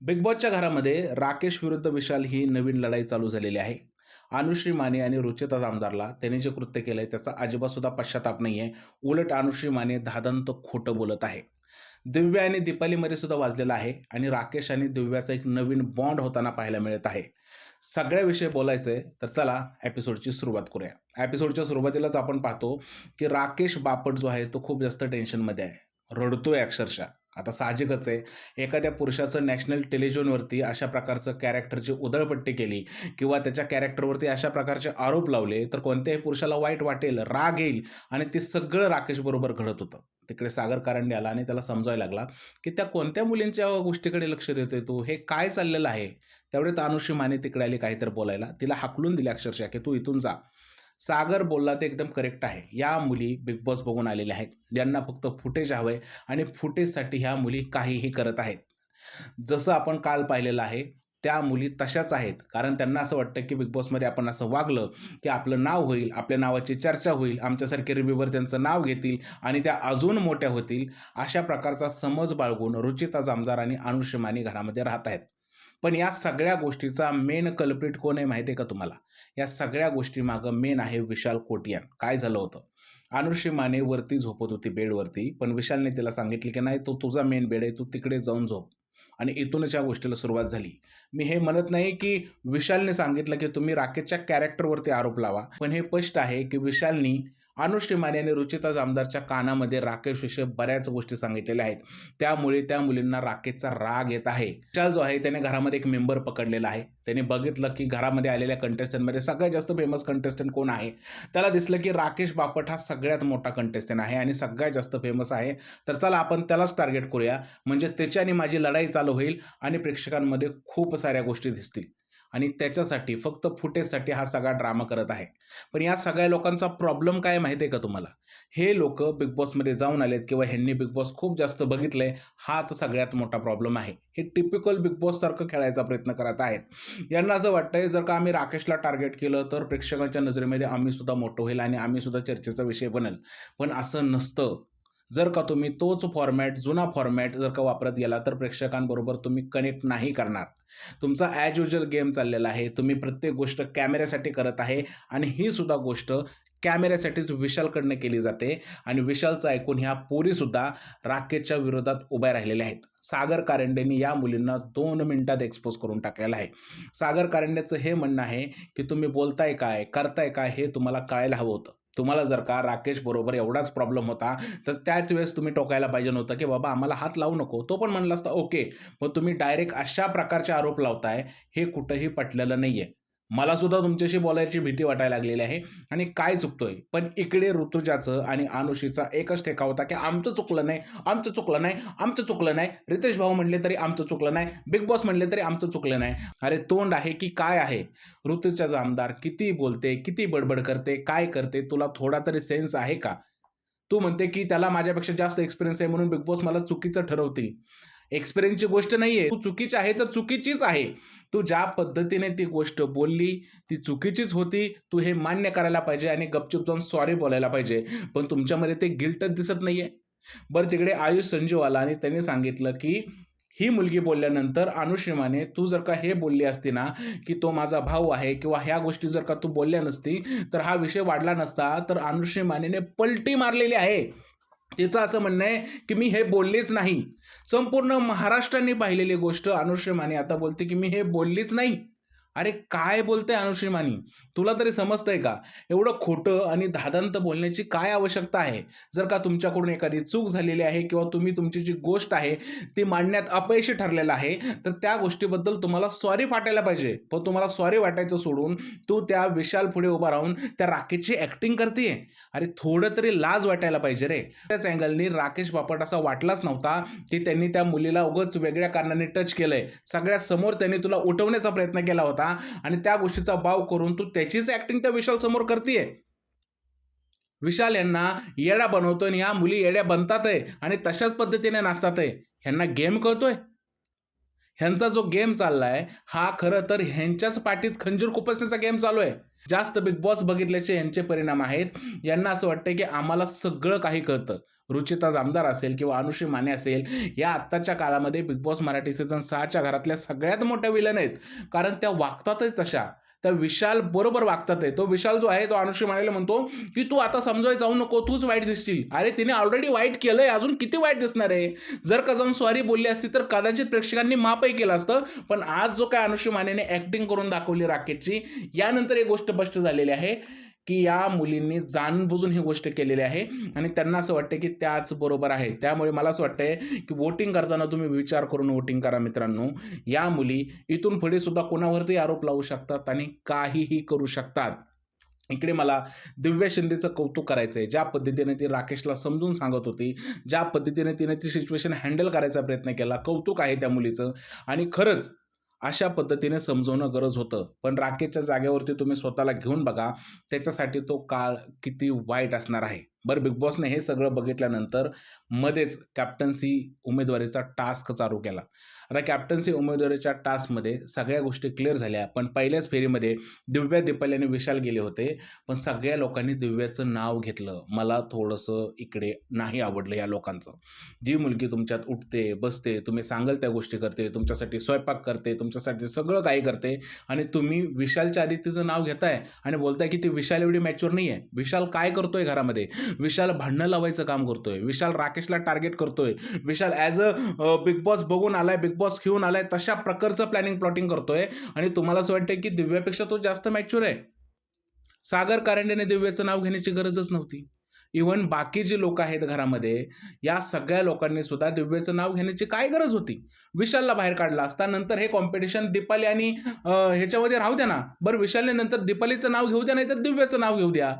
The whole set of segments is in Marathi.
बिग बॉसच्या घरामध्ये राकेश विरुद्ध विशाल ही नवीन लढाई चालू झालेली आहे. अनुश्री माने आणि रुचिता जामदारला त्यांनी जे कृत्य केलंय त्याचा अजिबात सुद्धा पश्चाताप नाहीये. उलट अनुश्री माने धादांत खोटं बोलत आहे. दिव्या आणि दीपालीमध्ये सुद्धा वाजलेला आहे आणि राकेश आणि दिव्याचा एक नवीन बॉन्ड होताना पाहायला मिळत आहे. सगळ्याविषयी बोलायचंय तर चला एपिसोडची सुरुवात करूया. एपिसोडच्या सुरुवातीलाच आपण पाहतो की राकेश बापट जो आहे तो खूप जास्त टेन्शनमध्ये आहे. रडतोय अक्षरशः. आता साहजिकच आहे, एखाद्या पुरुषाचं नॅशनल टेलिव्हिजनवरती अशा प्रकारचं कॅरेक्टरची उधळपट्टी केली किंवा त्याच्या कॅरेक्टरवरती अशा प्रकारचे आरोप लावले, तर कोणत्याही पुरुषाला वाईट वाटेल, राग येईल आणि ते सगळं राकेशबरोबर घडत होतं. तिकडे सागर कारंडे आला आणि त्याला समजायला लागला, की त्या कोणत्या मुलींच्या गोष्टीकडे लक्ष देतोय तू? हे काय चाललेलं आहे? तेवढ्यात अनुश्री माने तिकडे आली काहीतरी बोलायला. तिला हाकलून दिले अक्षरशः, की "तू इथून जा." सागर बोलला ते एकदम करेक्ट आहे. या मुली बिग बॉस बघून आलेल्या आहेत. ज्यांना फक्त फुटेज हवंय आणि फुटेजसाठी ह्या मुली काहीही करत आहेत. जसं आपण काल पाहिलेलं आहे, त्या मुली तशाच आहेत. कारण त्यांना असं वाटतं, की बिग बॉसमध्ये आपण असं वागलं, की आपलं नाव होईल, आपल्या नावाची चर्चा होईल, आमच्यासारखे रिव्ह्यूवर त्यांचं नाव घेतील आणि त्या अजून मोठ्या होतील. अशा प्रकारचा समज बाळगून रुचिता जामदार आणि अनुश्री माने घरामध्ये राहत आहेत. पण या सगळ्या गोष्टीचा मेन कल्प्रिट कोण आहे माहिती आहे का तुम्हाला? या सगळ्या गोष्टीमागं मेन आहे विशाल कोटियान. काय झालं होतं? अनुश्री माने वरती झोपत होती बेडवरती, पण विशालने तिला सांगितले, की "नाही, तो तुझा मेन बेड आहे, तू तिकडे जाऊन झोप." आणि इथूनच या गोष्टीला सुरुवात झाली. मी हे म्हणत नाही, की विशालने सांगितलं, की तुम्ही राकेशच्या कॅरेक्टरवरती आरोप लावा. पण हे स्पष्ट आहे, की विशालनी अनुश्री माने आणि रुचिता जामदारच्या कानामध्ये राकेशविषयी बऱ्याच गोष्टी सांगितलेल्या आहेत. त्यामुळे त्या मुलींना राकेशचा राग येत आहे. विशाल जो आहे त्याने घरामध्ये एक मेंबर पकडलेला आहे. त्याने बघितलं, की घरामध्ये आलेल्या कंटेस्टंटमध्ये सगळ्यात जास्त फेमस कंटेस्टंट कोण आहे? त्याला दिसलं, की राकेश बापट हा सगळ्यात मोठा कंटेस्टंट आहे आणि सगळ्यात जास्त फेमस आहे. तर चला आपण त्यालाच टार्गेट करूया. म्हणजे त्याच्याने माझी लढाई चालू होईल आणि प्रेक्षकांमध्ये खूप साऱ्या गोष्टी दिसतील. आणि त्याच्यासाठी फक्त फुटेजसाठी हा सगळा ड्रामा करत आहे. पण या सगळ्या लोकांचा प्रॉब्लेम काय माहिती आहे का तुम्हाला? हे लोकं बिग बॉसमध्ये जाऊन आलेत किंवा ह्यांनी बिग बॉस खूप जास्त बघितलंय, हाच सगळ्यात मोठा प्रॉब्लेम आहे. हे टिपिकल बिग बॉससारखं खेळायचा प्रयत्न करत आहेत. यांना असं वाटतंय जर का आम्ही राकेशला टार्गेट केलं तर प्रेक्षकांच्या नजरेमध्ये आम्ही सुद्धा मोठं होईल आणि आम्ही सुद्धा चर्चेचा विषय बनेल. पण असं नसतं. जर का तुम्ही तोच फॉर्मॅट, जुना फॉर्मॅट जर का वापरत गेला तर प्रेक्षकांबरोबर तुम्ही कनेक्ट नाही करणार. तुमचा ॲज युजुअल गेम चाललेला आहे. तुम्ही प्रत्येक गोष्ट कॅमेऱ्यासाठी करत आहे आणि ही सुद्धा गोष्ट कॅमेऱ्यासाठीच विशालकडनं केली जाते आणि विशालचं ऐकून ह्या पोरीसुद्धा राकेशच्या विरोधात उभ्या राहिलेल्या आहेत. सागर कारंडेंनी या मुलींना 2 मिनिटात एक्सपोज करून टाकलेलं आहे. सागर कारंडेचं हे म्हणणं आहे, की तुम्ही बोलताय काय, करताय काय हे तुम्हाला कळायला हवं होतं. तुम्हाला जर का राकेश बरोबर एवढाच प्रॉब्लेम होता, तर त्याच वेळेस तुम्ही टोकायला पाहिजे नव्हतं, की बाबा आम्हाला हात लावू नको. तो पण म्हणला असता ओके. पण तुम्ही डायरेक्ट अशा प्रकारचे आरोप लावताय, हे कुठंही पटलेलं नाहीये. मला सुद्धा तुमच्याशी बोलायची भीती वाटायला लागलेली आहे आणि काय चुकतोय? पण इकडे ऋतुजाचं आणि अनुषीचा एकच ठेका होता, की आमचं चुकलं नाही, आमचं चुकलं नाही, आमचं चुकलं नाही. रितेश भाऊ म्हणले तरी आमचं चुकलं नाही. बिग बॉस म्हणले तरी आमचं चुकलं नाही. अरे तोंड आहे की काय आहे? ऋतूजाचा आमदार किती बोलते, किती बडबड करते, काय करते? तुला थोडा तरी सेन्स आहे का? तू म्हणते, की त्याला माझ्यापेक्षा जास्त एक्सपिरियन्स आहे म्हणून बिग बॉस मला चुकीचं ठरवतील. एक्सपिरियन्सची गोष्ट नाहीये. तू चुकीची आहे तर चुकीचीच आहे. तू ज्या पद्धतीने ती गोष्ट बोलली, ती चुकीचीच होती. तू हे मान्य करायला पाहिजे आणि गपचूप जाऊन सॉरी बोलायला पाहिजे. पण तुमच्यामध्ये ते गिल्टच दिसत नाहीये. बरं तिकडे आयुष संजू आला आणि त्याने सांगितलं, की ही मुलगी बोलल्यानंतर अनुश्री माने तू जर का हे बोलली असती ना, की तो माझा भाऊ आहे किंवा ह्या गोष्टी जर का तू बोलल्या नसती, तर हा विषय वाढला नसता. तर अनुश्री मानेने पलटी मारलेली आहे. तिचं असं म्हणणं आहे, की मी हे बोललेच नाही. संपूर्ण महाराष्ट्राने पाहिलेली गोष्ट अनुश्री माने आता बोलते, की मी हे बोललीच नाही. अरे काय बोलते अनुश्री माने? तुला तरी समजतंय का? एवढं खोटं आणि धादांत बोलण्याची काय आवश्यकता आहे? जर का तुमच्याकडून एखादी चूक झालेली आहे किंवा तुम्ही तुमची जी गोष्ट आहे ती मांडण्यात अपयशी ठरलेलं आहे, तर त्या गोष्टीबद्दल तुम्हाला सॉरी वाटायला पाहिजे. पण तुम्हाला सॉरी वाटायचं सोडून तू त्या विशाल पुढे उभा राहून त्या राकेशची ॲक्टिंग करतीये. अरे थोडं तरी लाज वाटायला पाहिजे रे. त्याच अँगलनी राकेश बापट असा वाटलाच नव्हता, की त्यांनी त्या मुलीला उगाच वेगळ्या कारणाने टच केलंय. सगळ्यासमोर त्यांनी तुला उठवण्याचा प्रयत्न केला होता आणि त्या गोष्टीचा बाव करून तू त्याचीच ॲक्टिंग त्या विशाल समोर करतीये. विशाल यांना येडा बनवतोय आणि ह्या मुली येड्या बनतात आहे आणि तशाच पद्धतीने नाचतात आहे. ह्यांना गेम कळतोय? ह्यांचा जो गेम चाललाय, हा खरं तर ह्यांच्याच पाठीत खंजीर खुपसण्याचा गेम चालू आहे. जास्त बिग बॉस बघितल्याचे ह्यांचे परिणाम आहेत. यांना असं वाटतंय, की आम्हाला सगळं काही कळतं. रुचिता जामदार असेल किंवा अनुश्री माने असेल, या आत्ताच्या काळामध्ये बिग बॉस मराठी सीझन 6च्या घरातल्या सगळ्यात मोठ्या विलन आहेत. कारण त्या वागतातच तशा. त्या विशाल बरोबर वागतात आहे. तो विशाल जो आहे तो अनुश्री मानेला म्हणतो, की "तू आता समजवायला जाऊ नको, तूच वाईट दिसशील." अरे तिने ऑलरेडी वाईट केलंय, अजून किती वाईट दिसणार आहे? जर का जाऊन सॉरी बोलली असती तर कदाचित प्रेक्षकांनी माफही केलं असतं. पण आज जो काय अनुश्री मानेने ॲक्टिंग करून दाखवली राकेशची, यानंतर एक गोष्ट स्पष्ट झालेली आहे, की या मुलींनी जाणून-बुजून ही गोष्ट केलेली आहे आणि त्यांना असं वाटतंय, की त्याच बरोबर आहे. त्यामुळे मला असं वाटतंय, की वोटिंग करताना तुम्ही विचार करून वोटिंग करा मित्रांनो. या मुली इथून पुढे सुद्धा कोणावरती आरोप लावू शकतात आणि काहीही करू शकतात. इकडे मला दिव्या शिंदेचं कौतुक करायचं आहे. ज्या पद्धतीने ती राकेशला समजून सांगत होती, ज्या पद्धतीने तिने ती सिच्युएशन हँडल करायचा प्रयत्न केला, कौतुक आहे त्या मुलीचं. आणि खरंच अशा पद्धतीने समजवणं गरज होतं. पण राकेशच्या जागेवरती तुम्ही स्वतःला घेऊन बघा, त्याच्यासाठी तो काळ किती वाईट असणार आहे. बरं, बिग बॉसने हे सगळं बघितल्यानंतर मध्येच कॅप्टन्सी उमेदवारीचा टास्क चालू केला. आता कॅप्टन्सी उमेदवारीच्या टास्कमध्ये सगळ्या गोष्टी क्लिअर झाल्या. पण पहिल्याच फेरीमध्ये दिव्या, दीपाली आणि विशाल गेले होते. पण सगळ्या लोकांनी दिव्याचं नाव घेतलं. मला थोडंसं इकडे नाही आवडलं या लोकांचं. जी मुलगी तुमच्यात उठते, बसते, तुम्ही सांगाल त्या गोष्टी करते, तुमच्यासाठी स्वयंपाक करते, तुमच्यासाठी सगळं काही करते आणि तुम्ही विशालच्या आधी तिचं नाव घेताय आणि बोलताय की ती विशाल एवढी मॅच्युअर नाही आहे. विशाल काय करतोय घरामध्ये? विशाल भांडणं लावायचं काम करतोय. विशाल राकेशला टार्गेट करतोय. विशाल ॲज बिग बॉस बघून आलाय, बिग बॉस घेऊन आलाय, तशा प्रकारचं प्लॅनिंग प्लॉटिंग करतोय आणि तुम्हाला असं वाटतंय की दिव्यापेक्षा तो जास्त मॅच्युअर आहे. सागर कारंडेने दिव्याचं नाव घेण्याची गरजच नव्हती. इव्हन बाकी जी लोकं आहेत घरामध्ये, या सगळ्या लोकांनी सुद्धा दिव्याचं नाव घेण्याची काय गरज होती? विशालला बाहेर काढला असता. नंतर हे कॉम्पिटिशन दीपाली आणि ह्याच्यामध्ये राहू द्या ना. बरं, विशालने नंतर दीपालीचं नाव घेऊ द्या, नाहीतर दिव्याचं नाव घेऊ द्या.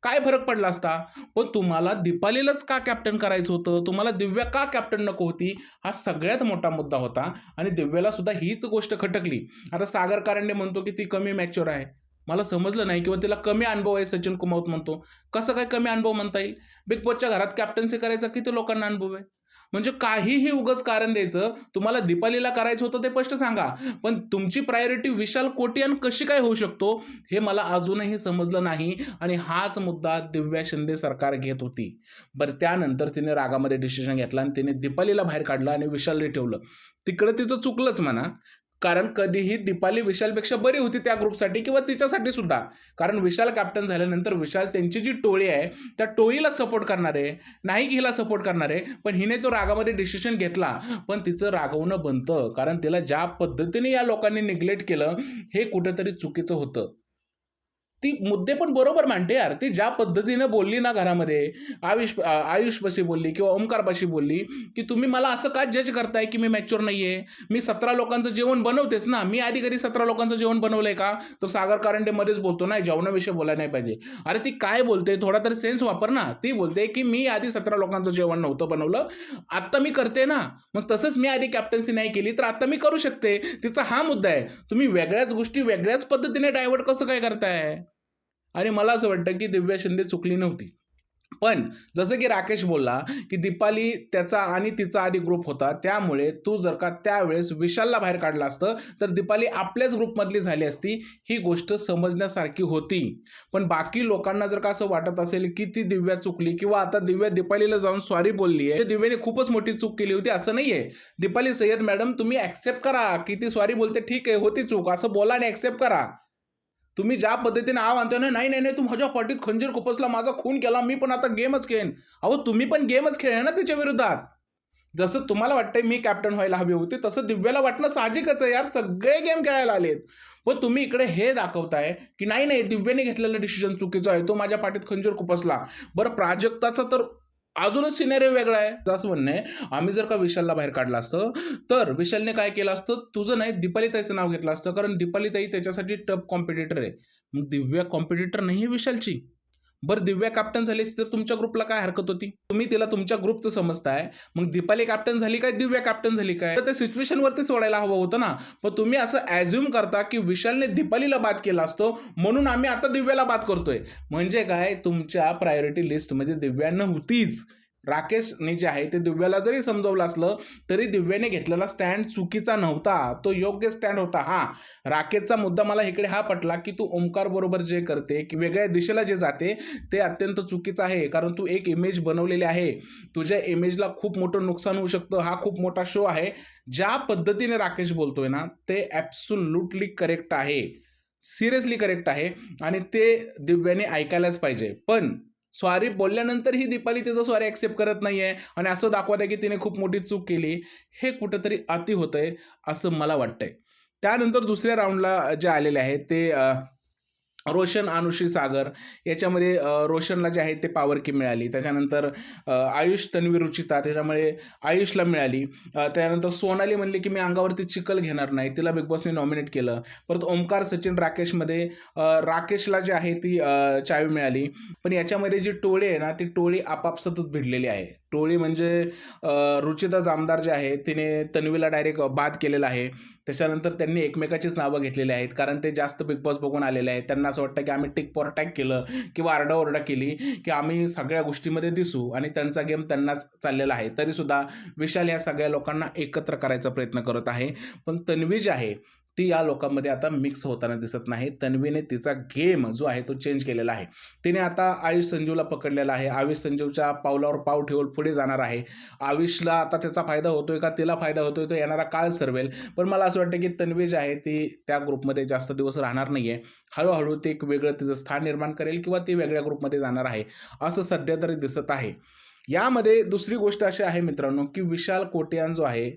काय फरक पडला असता? पण तुम्हाला दीपालीलाच का कॅप्टन करायचं होतं? तुम्हाला दिव्या का कॅप्टन नको होती? हा सगळ्यात मोठा मुद्दा होता आणि दिव्याला सुद्धा हीच गोष्ट खटकली. आता सागर कारंडे म्हणतो की ती कमी मॅच्युअर आहे. मला समजलं नाही किंवा तिला कमी अनुभव आहे सचिन कुमावत म्हणतो. कसं काय कमी अनुभव म्हणता येईल? बिग बॉसच्या घरात कॅप्टन्सी करायचा किती लोकांना अनुभव आहे? म्हणजे काहीही उगाच कारण द्यायचं. तुम्हाला दीपालीला करायचं होतं ते स्पष्ट सांगा. पण तुमची प्रायोरिटी विशाल कोटियान कशी काय होऊ शकतो? हे मला अजूनही समजलं नाही आणि हाच मुद्दा दिव्या शिंदे सरकार घेत होती. बरं, त्यानंतर तिने रागामध्ये डिसिजन घेतला आणि तिने दीपालीला बाहेर काढलं आणि विशालला ठेवलं. तिकडं तिचं चुकलंच म्हणा. कारण कधीही दीपाली विशालपेक्षा बरी होती त्या ग्रुपसाठी किंवा तिच्यासाठी सुद्धा. कारण विशाल कॅप्टन झाल्यानंतर विशाल त्यांची जी टोळी आहे, त्या टोळीला सपोर्ट करणार आहे, नाही की हिला सपोर्ट करणार आहे. पण हिने तो रागामध्ये डिसिजन घेतला. पण तिचं रागवणं बनतं. कारण तिला ज्या पद्धतीने या लोकांनी निग्लेक्ट केलं, हे कुठेतरी चुकीचं होतं. ती मुद्दे पण बरोबर मांडते यार. ती ज्या पद्धतीनं बोलली ना घरामध्ये, आयुषपाशी बोलली किंवा ओमकारपाशी बोलली, की तुम्ही मला असं का जज करताय, की मी मॅच्युअर नाहीये? मी 17 लोकांचं जेवण बनवतेच ना. मी आधी कधी 17 लोकांचं जेवण बनवलंय का? तो सागर कारंडे मध्येच बोलतो, नाही जेवणाविषयी बोलायला नाही पाहिजे. अरे ती काय बोलते? थोडा तरी सेन्स वापर ना. ती बोलते, की मी आधी 17 लोकांचं जेवण नव्हतं बनवलं. आत्ता मी करते ना. मग तसंच मी आधी कॅप्टन्सी नाही केली, तर आता मी करू शकते. तिचा हा मुद्दा आहे. तुम्ही वेगळ्याच गोष्टी वेगळ्याच पद्धतीने डायव्हर्ट कसं काय करताय? आणि मला असं वाटतं की दिव्या शिंदे चुकली नव्हती. पण जसं की राकेश बोलला, की दीपाली त्याचा आणि तिचा आधी ग्रुप होता. त्यामुळे तू जर का त्यावेळेस विशालला बाहेर काढलं असतं, तर दीपाली आपल्याच ग्रुपमधली झाली असती. ही गोष्ट समजण्यासारखी होती. पण बाकी लोकांना जर का असं वाटत असेल, की ती दिव्या चुकली किंवा आता दिव्या दीपालीला जाऊन सॉरी बोलली आहे. दिव्याने खूपच मोठी चूक केली होती असं नाहीये. दीपाली सय्यद मॅडम तुम्ही ॲक्सेप्ट करा, की ती सॉरी बोलते ठीक आहे, होती चूक असं बोला आणि ॲक्सेप्ट करा. तुम्ही ज्या पद्धतीने आणताय ना, "नाही, नाही, नाही, तू माझ्या पाठीत खंजीर खुपसला, माझा खून केला, मी पण आता गेमच खेळेन." अहो, तुम्ही पण गेमच खेळले ना तिच्या विरोधात. जसं तुम्हाला वाटतंय मी कॅप्टन व्हायला हवी होती, तसं दिव्याला वाटणं साहजिकच आहे यार, सगळे गेम खेळायला आलेत. पण तुम्ही इकडे हे दाखवताय, की नाही, नाही, दिव्याने घेतलेला डिसिजन चुकीचा आहे, तो माझ्या पाठीत खंजीर खुपसला. बरं, प्राजक्ताचा तर अजूनच सिनेरिओ वेगळा आहे. असं म्हणणं आहे, आम्ही जर का विशालला बाहेर काढलं असतं, तर विशालने काय केलं असतं, तुझं नाही दीपालीताईचं नाव घेतलं असतं. कारण दीपालीताई त्याच्यासाठी टफ कॉम्पिटिटर आहे. मग दिव्या कॉम्पिटिटर नाही आहे विशालची. बरं, दिव्या कॅप्टन झाली असती तर तुमच्या ग्रुपला काय हरकत होती? तुम्ही तिला तुमच्या ग्रुपचं समजताय. मग दीपाली कॅप्टन झाली काय, दिव्या कॅप्टन झाली काय? तर त्या सिच्युएशनवरती सोडायला हवं होतं ना. पण तुम्ही असं ॲझ्युम करता, की विशालने दीपालीला बाद केला असतो, म्हणून आम्ही आता दिव्याला बाद करतोय. म्हणजे काय, तुमच्या प्रायोरिटी लिस्टमध्ये दिव्या नव्हतीच. राकेशने जे आहे ते दिव्याला जरी समजावलं असलं, तरी दिव्याने घेतलेला स्टँड चुकीचा नव्हता. तो योग्य स्टँड होता. हां, राकेशचा मुद्दा मला इकडे हा पटला, की तू ओमकार बरोबर जे करते, की वेगळ्या दिशेला जे जाते, ते अत्यंत चुकीचं आहे. कारण तू एक इमेज बनवलेली आहे. तुझ्या इमेजला खूप मोठं नुकसान होऊ शकतं. हा खूप मोठा शो आहे. ज्या पद्धतीने राकेश बोलतोय ना, ते ॲब्सोल्युटली करेक्ट आहे. सिरियसली करेक्ट आहे आणि ते दिव्याने ऐकायलाच पाहिजे. पण सॉरी बोलल्यानंतरही दीपाली तिचं सॉरी ॲक्सेप्ट करत नाहीये आणि असं दाखवत आहे, की तिने खूप मोठी चूक केली. हे कुठेतरी अति होतंय, असं मला वाटतंय. त्यानंतर दुसऱ्या राउंडला जे आलेले आहेत ते रोशन, अनुश्री, सागर याच्यामध्ये रोशनला जे आहे ते पॉवर की मिळाली. त्याच्यानंतर आयुष, तन्वी, रुचिता त्याच्यामुळे आयुषला मिळाली. त्यानंतर सोनाली म्हणली, की मी अंगावरती चिखल घेणार नाही. तिला बिग बॉसने नॉमिनेट केलं. परत ओमकार, सचिन, राकेशमध्ये राकेशला जी आहे ती चावी मिळाली. पण याच्यामध्ये जी टोळी आहे ना, ती टोळी आपापसातच भिडलेली आहे. टोळी म्हणजे रुचिता जामदार जे आहे तिने तन्वीला डायरेक्ट बाद केलेला आहे. त्याच्यानंतर त्यांनी एकमेकाचीच नावं घेतलेली आहेत. कारण ते जास्त बिग बॉस बघून आलेले आहेत. त्यांना असं वाटतं, की आम्ही टिक फॉर टॅग केलं किंवा आरडाओरडा केली, की आम्ही सगळ्या गोष्टीमध्ये दिसू आणि त्यांचा गेम त्यांनाच चाललेला आहे. तरीसुद्धा विशाल या सगळ्या लोकांना एकत्र करायचा प्रयत्न करत आहे. पण तन्वी जी आहे ती या लोकांमध्ये आता मिक्स होताना दिसत नाही. तन्वीने तिचा गेम जो आहे तो चेंज केलेला आहे. तिने आता आयुष संजीवला पकडलेला आहे. आयुष संजीवच्या पावलावर पाव ठेवून पुढे जाणार आहे. आयुषला आता त्याचा फायदा होतोय का तिला फायदा होतोय तो येणारा काळ ठरवेल. पण मला असं वाटतं की तन्वी जी आहे ती त्या ग्रुपमध्ये जास्त दिवस राहणार नाहीये. हळू ते एक वेगळं तिचं स्थान निर्माण करेल किंवा ती वेगळ्या ग्रुपमध्ये जाणार आहे. असं सध्या तरी दिसत आहे. यामध्ये दुसरी गोष्ट अशी आहे मित्रांनो, की विशाल कोटियान जो आहे,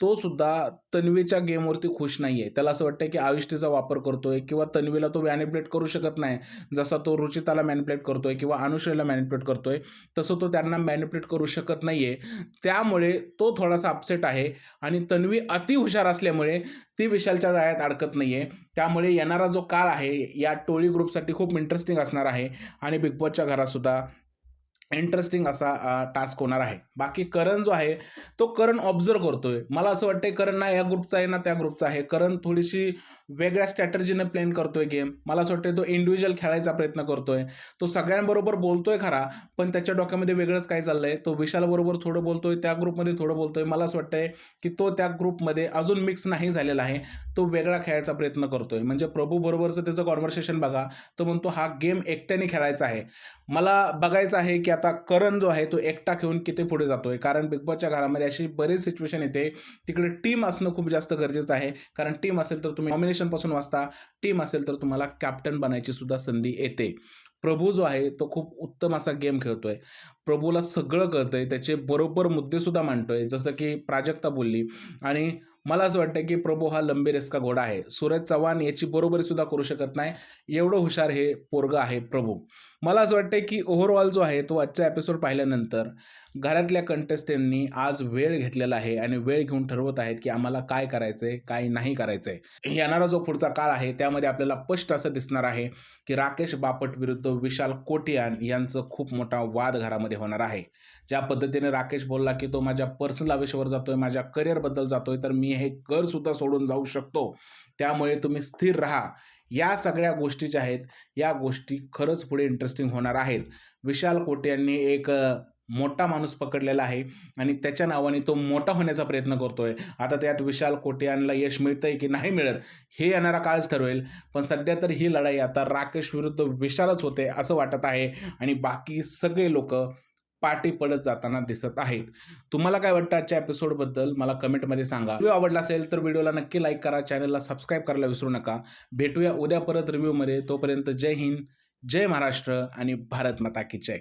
तो सुद्धा तन्वीच्या गेमवरती खुश नाहीये. त्याला असं वाटतंय, की आयुष तिचा वापर करतोय किंवा तन्वीला तो मॅनिप्युलेट करू शकत नाही. जसा तो रुचिताला मॅनिप्युलेट करतोय किंवा अनुश्रीला मॅनिप्युलेट करतोय, तसं तो त्यांना मॅनिप्युलेट करू शकत नाहीये. त्यामुळे तो थोडासा अपसेट आहे आणि तन्वी अतिहुशार असल्यामुळे ती विशालच्या जाळ्यात अडकत नाहीये. त्यामुळे येणारा जो काळ आहे, या टोळी ग्रुपसाठी खूप इंटरेस्टिंग असणार आहे आणि बिग बॉसच्या घरातसुद्धा इंटरेस्टिंग असा टास्क होणार आहे. बाकी करण जो आहे, तो करण ऑब्झर्व्ह करतोय. मला असं वाटतंय करण ना या ग्रुपचा आहे ना त्या ग्रुपचा आहे. करण थोडीशी वेगळ्या स्ट्रॅटेजीनं प्लॅन करतोय गेम. मला असं वाटतंय तो इंडिव्हिज्युअल खेळायचा प्रयत्न करतोय. तो सगळ्यांबरोबर बोलतोय खरा, पण त्याच्या डोक्यामध्ये वेगळंच काय चाललंय. तो विशालबरोबर थोडं बोलतोय, त्या ग्रुपमध्ये थोडं बोलतोय. मला असं वाटतंय, की तो त्या ग्रुपमध्ये अजून मिक्स नाही झालेला आहे. तो वेगळा खेळायचा प्रयत्न करतोय. म्हणजे प्रभू बरोबरचं त्याचं कन्व्हर्सेशन बघा. तो म्हणतो हा गेम एकट्याने खेळायचा आहे. मला बघायचं आहे, की आता करण जो आहे तो एकटा खेळून किती पुढे जातोय. कारण बिग बॉसच्या घरामध्ये अशी बरीच सिच्युएशन येते. तिकडे टीम असणं खूप जास्त गरजेचं आहे. कारण टीम असेल तर तुम्ही नॉमिनेशनपासून वाचता. टीम असेल तर तुम्हाला कॅप्टन बनायची सुद्धा संधी येते. प्रभू जो आहे तो खूप उत्तम असा गेम खेळतोय. प्रभूला सगळं कळतंय. त्याचे बरोबर मुद्देसुद्धा मांडतोय. जसं की प्राजक्ता बोलली आणि मला असं वाटतं, की प्रभू हा लंबे रेस का घोडा आहे. सूरज चव्हाण याची बरोबरीसुद्धा करू शकत नाही. एवढं हुशार हे पोरगं आहे प्रभू. मला असं वाटतंय, की ओव्हरऑल जो आहे तो आजचा एपिसोड पाहिल्यानंतर घरातल्या कंटेस्टंटनी आज वेळ घेतलेला आहे आणि वेळ घेऊन ठरवत आहेत, की आम्हाला काय करायचंय, काय नाही करायचंय. येणारा जो पुढचा काळ आहे त्यामध्ये आपल्याला स्पष्ट असं दिसणार आहे, की राकेश बापट विरुद्ध विशाल कोटियान यांचं खूप मोठा वाद घरामध्ये होणार आहे. ज्या पद्धतीने राकेश बोलला, की तो माझ्या पर्सनल आयुष्यावर जातोय, माझ्या करिअरबद्दल जातोय, तर मी हे घरसुद्धा सोडून जाऊ शकतो. त्यामुळे तुम्ही स्थिर राहा. या सगळ्या गोष्टी ज्या आहेत, या गोष्टी खरंच पुढे इंटरेस्टिंग होणार आहेत. विशाल कोटे यांनी एक मोठा माणूस पकडलेला आहे आणि त्याच्या नावाने तो मोठा होण्याचा प्रयत्न करतोय. आता त्यात विशाल कोटे यांना यश मिळतंय की नाही मिळत, हे येणारा काळच ठरवेल. पण सध्या तर ही लढाई आता राकेश विरुद्ध विशालच होते असं वाटत आहे आणि बाकी सगळे लोकं पाठी पडत जाताना दिसत आहेत. तुम्हाला काय वाटतं आजच्या एपिसोडबद्दल मला कमेंटमध्ये सांगा. व्हिडिओ आवडला असेल तर व्हिडिओला नक्की लाईक करा, चॅनलला सबस्क्राईब करायला विसरू नका. भेटूया उद्या परत रिव्ह्यूमध्ये. तोपर्यंत जय हिंद, जय महाराष्ट्र आणि भारत माता की जय.